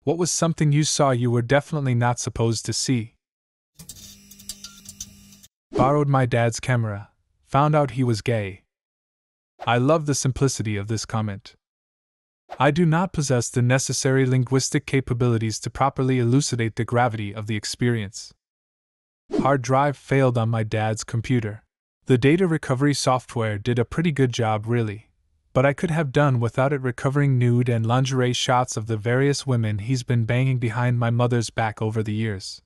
What was something you saw you were definitely not supposed to see? Borrowed my dad's camera. Found out he was gay. I love the simplicity of this comment. I do not possess the necessary linguistic capabilities to properly elucidate the gravity of the experience. Hard drive failed on my dad's computer. The data recovery software did a pretty good job, really, but I could have done without it recovering nude and lingerie shots of the various women he's been banging behind my mother's back over the years.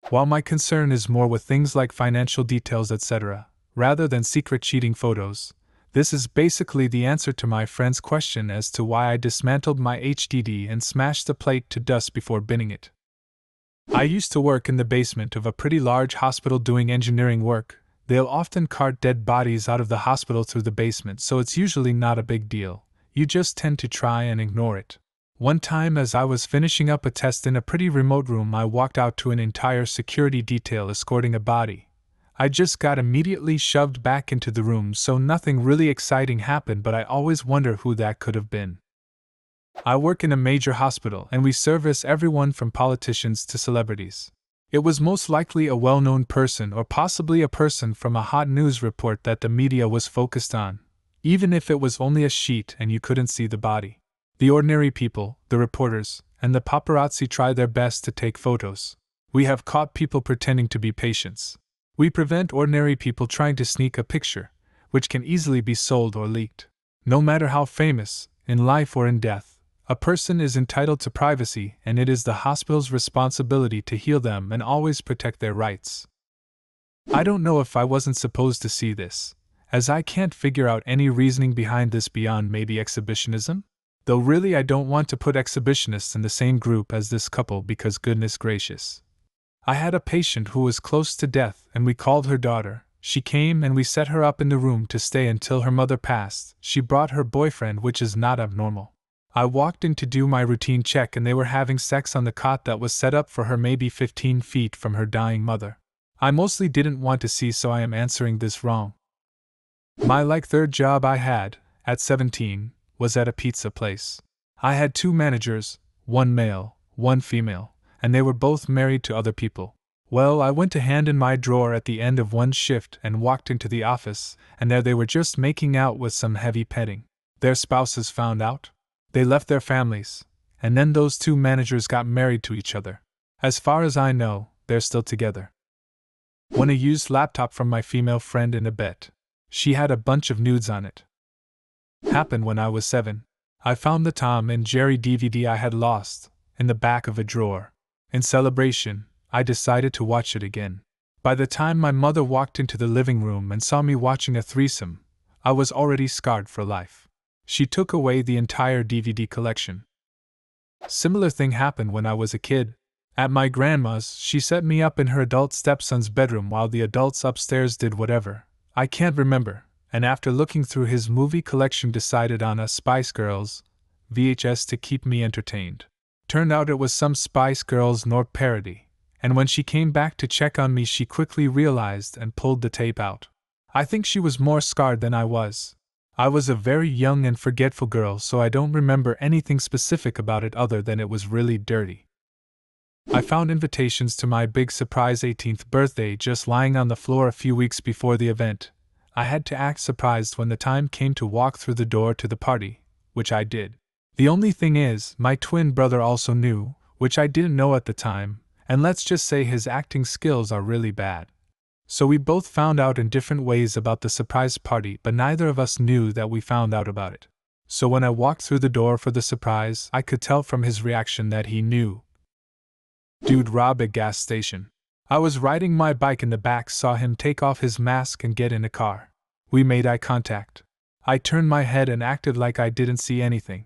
While my concern is more with things like financial details, etc., rather than secret cheating photos, this is basically the answer to my friend's question as to why I dismantled my HDD and smashed the plate to dust before binning it. I used to work in the basement of a pretty large hospital doing engineering work. They'll often cart dead bodies out of the hospital through the basement, so it's usually not a big deal. You just tend to try and ignore it. One time, as I was finishing up a test in a pretty remote room, I walked out to an entire security detail escorting a body. I just got immediately shoved back into the room, so nothing really exciting happened, but I always wonder who that could have been. I work in a major hospital, and we service everyone from politicians to celebrities. It was most likely a well-known person or possibly a person from a hot news report that the media was focused on, even if it was only a sheet and you couldn't see the body. The ordinary people, the reporters, and the paparazzi try their best to take photos. We have caught people pretending to be patients. We prevent ordinary people trying to sneak a picture, which can easily be sold or leaked. No matter how famous, in life or in death, a person is entitled to privacy, and it is the hospital's responsibility to heal them and always protect their rights. I don't know if I wasn't supposed to see this, as I can't figure out any reasoning behind this beyond maybe exhibitionism? Though really I don't want to put exhibitionists in the same group as this couple because goodness gracious. I had a patient who was close to death and we called her daughter. She came and we set her up in the room to stay until her mother passed. She brought her boyfriend, which is not abnormal. I walked in to do my routine check and they were having sex on the cot that was set up for her maybe 15 feet from her dying mother. I mostly didn't want to see, so I am answering this wrong. My third job I had, at 17, was at a pizza place. I had 2 managers, one male, one female, and they were both married to other people. Well, I went to hand in my drawer at the end of one shift and walked into the office, and there they were just making out with some heavy petting. Their spouses found out. They left their families, and then those 2 managers got married to each other. As far as I know, they're still together. When a used laptop from my female friend in a bet. She had a bunch of nudes on it. Happened when I was 7. I found the Tom and Jerry DVD I had lost in the back of a drawer. In celebration, I decided to watch it again. By the time my mother walked into the living room and saw me watching a threesome, I was already scarred for life. She took away the entire DVD collection. Similar thing happened when I was a kid. At my grandma's, she set me up in her adult stepson's bedroom while the adults upstairs did whatever. I can't remember, and after looking through his movie collection decided on a Spice Girls VHS to keep me entertained. Turned out it was some Spice Girls Norp parody, and when she came back to check on me she quickly realized and pulled the tape out. I think she was more scarred than I was. I was a very young and forgetful girl, so I don't remember anything specific about it other than it was really dirty. I found invitations to my big surprise 18th birthday just lying on the floor a few weeks before the event. I had to act surprised when the time came to walk through the door to the party, which I did. The only thing is, my twin brother also knew, which I didn't know at the time, and let's just say his acting skills are really bad. So we both found out in different ways about the surprise party, but neither of us knew that we found out about it. So when I walked through the door for the surprise, I could tell from his reaction that he knew. Dude robbed a gas station. I was riding my bike in the back, saw him take off his mask and get in a car. We made eye contact. I turned my head and acted like I didn't see anything.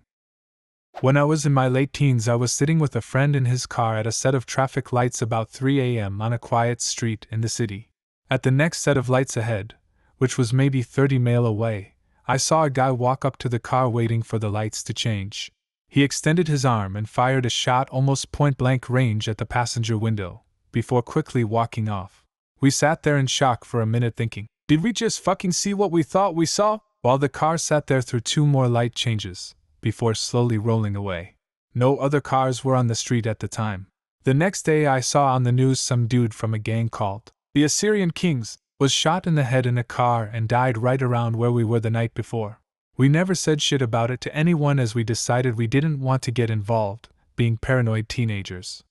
When I was in my late teens, I was sitting with a friend in his car at a set of traffic lights about 3 a.m. on a quiet street in the city. At the next set of lights ahead, which was maybe 30 miles away, I saw a guy walk up to the car waiting for the lights to change. He extended his arm and fired a shot almost point-blank range at the passenger window, before quickly walking off. We sat there in shock for a minute thinking, did we just fucking see what we thought we saw? While the car sat there through 2 more light changes, before slowly rolling away. No other cars were on the street at the time. The next day I saw on the news some dude from a gang called the Assyrian Kings was shot in the head in a car and died right around where we were the night before. We never said shit about it to anyone as we decided we didn't want to get involved, being paranoid teenagers.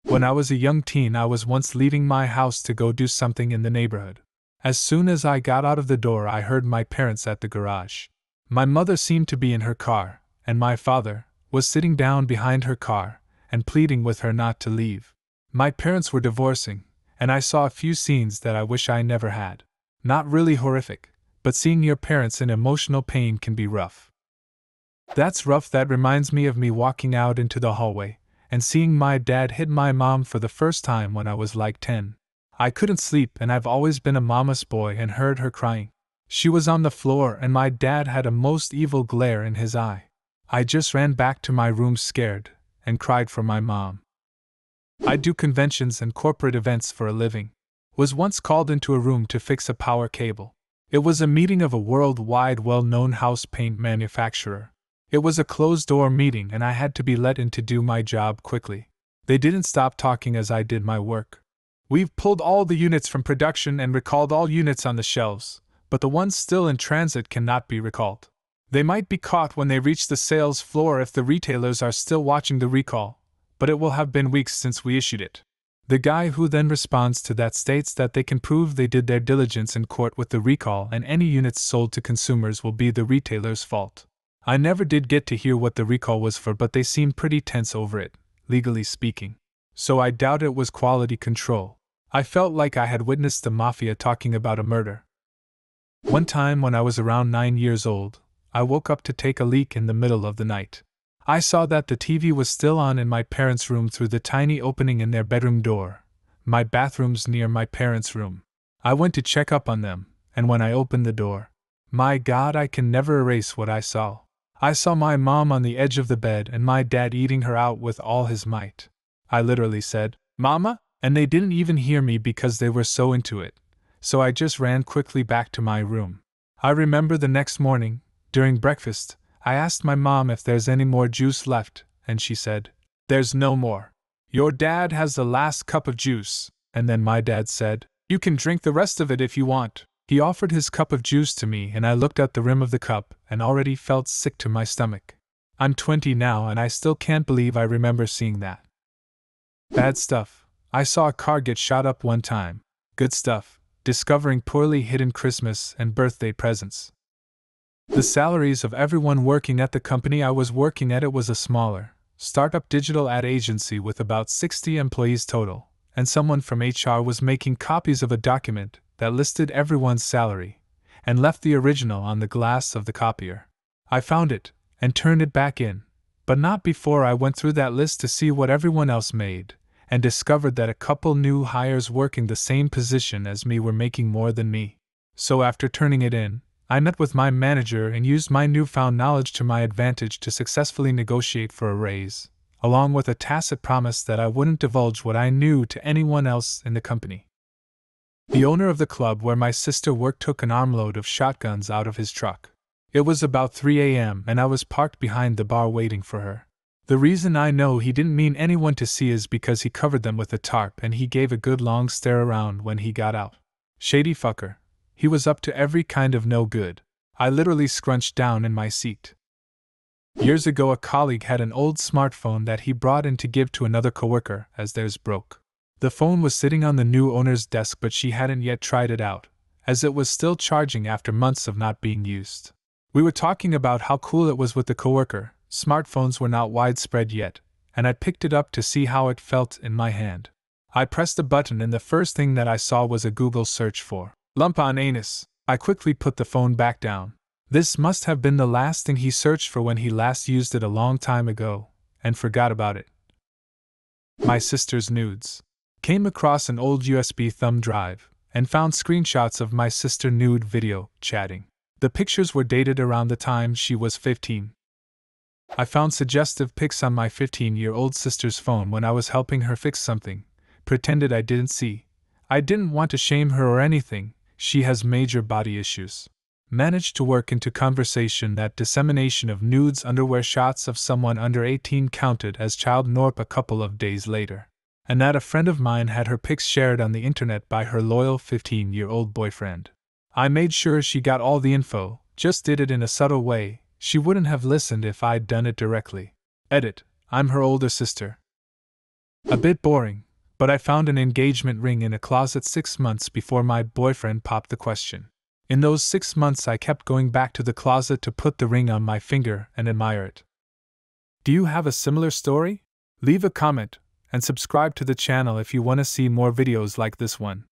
When I was a young teen, I was once leaving my house to go do something in the neighborhood. As soon as I got out of the door, I heard my parents at the garage. My mother seemed to be in her car, and my father was sitting down behind her car and pleading with her not to leave. My parents were divorcing, and I saw a few scenes that I wish I never had. Not really horrific, but seeing your parents in emotional pain can be rough. That's rough. That reminds me of me walking out into the hallway and seeing my dad hit my mom for the first time when I was like 10. I couldn't sleep, and I've always been a mama's boy and heard her crying. She was on the floor and my dad had a most evil glare in his eye. I just ran back to my room scared and cried for my mom. I do conventions and corporate events for a living. Was once called into a room to fix a power cable. It was a meeting of a worldwide well-known house paint manufacturer. It was a closed-door meeting and I had to be let in to do my job quickly. They didn't stop talking as I did my work. We've pulled all the units from production and recalled all units on the shelves, but the ones still in transit cannot be recalled. They might be caught when they reach the sales floor if the retailers are still watching the recall, but it will have been weeks since we issued it. The guy who then responds to that states that they can prove they did their diligence in court with the recall and any units sold to consumers will be the retailer's fault. I never did get to hear what the recall was for, but they seemed pretty tense over it, legally speaking. So I doubt it was quality control. I felt like I had witnessed the mafia talking about a murder. One time when I was around 9 years old, I woke up to take a leak in the middle of the night. I saw that the TV was still on in my parents' room through the tiny opening in their bedroom door. My bathroom's near my parents' room. I went to check up on them, and when I opened the door, my God, I can never erase what I saw. I saw my mom on the edge of the bed and my dad eating her out with all his might. I literally said, "Mama?" and they didn't even hear me because they were so into it. So I just ran quickly back to my room. I remember the next morning, during breakfast, I asked my mom if there's any more juice left, and she said, "There's no more. Your dad has the last cup of juice." And then my dad said, "You can drink the rest of it if you want." He offered his cup of juice to me and I looked at the rim of the cup and already felt sick to my stomach. I'm 20 now and I still can't believe I remember seeing that. Bad stuff. I saw a car get shot up one time. Good stuff. Discovering poorly hidden Christmas and birthday presents. The salaries of everyone working at the company I was working at, it was a smaller, startup digital ad agency with about 60 employees total, and someone from HR was making copies of a document that listed everyone's salary, and left the original on the glass of the copier. I found it, and turned it back in, but not before I went through that list to see what everyone else made, and discovered that a couple new hires working the same position as me were making more than me. So after turning it in, I met with my manager and used my newfound knowledge to my advantage to successfully negotiate for a raise, along with a tacit promise that I wouldn't divulge what I knew to anyone else in the company. The owner of the club where my sister worked took an armload of shotguns out of his truck. It was about 3 a.m. and I was parked behind the bar waiting for her. The reason I know he didn't mean anyone to see is because he covered them with a tarp and he gave a good long stare around when he got out. Shady fucker. He was up to every kind of no good. I literally scrunched down in my seat. Years ago, a colleague had an old smartphone that he brought in to give to another coworker as theirs broke. The phone was sitting on the new owner's desk, but she hadn't yet tried it out, as it was still charging after months of not being used. We were talking about how cool it was with the coworker. Smartphones were not widespread yet, and I picked it up to see how it felt in my hand. I pressed a button and the first thing that I saw was a Google search for lump on anus. I quickly put the phone back down. This must have been the last thing he searched for when he last used it a long time ago, and forgot about it. My sister's nudes. Came across an old USB thumb drive, and found screenshots of my sister nude video chatting. The pictures were dated around the time she was 15. I found suggestive pics on my 15-year-old sister's phone when I was helping her fix something, pretended I didn't see. I didn't want to shame her or anything, she has major body issues. managed to work into conversation that dissemination of nudes underwear shots of someone under 18 counted as child norp a couple of days later, and that a friend of mine had her pics shared on the internet by her loyal 15-year-old boyfriend. I made sure she got all the info, just did it in a subtle way. She wouldn't have listened if I'd done it directly. Edit, I'm her older sister. A bit boring, but I found an engagement ring in a closet 6 months before my boyfriend popped the question. In those 6 months I kept going back to the closet to put the ring on my finger and admire it. Do you have a similar story? Leave a comment and subscribe to the channel if you want to see more videos like this one.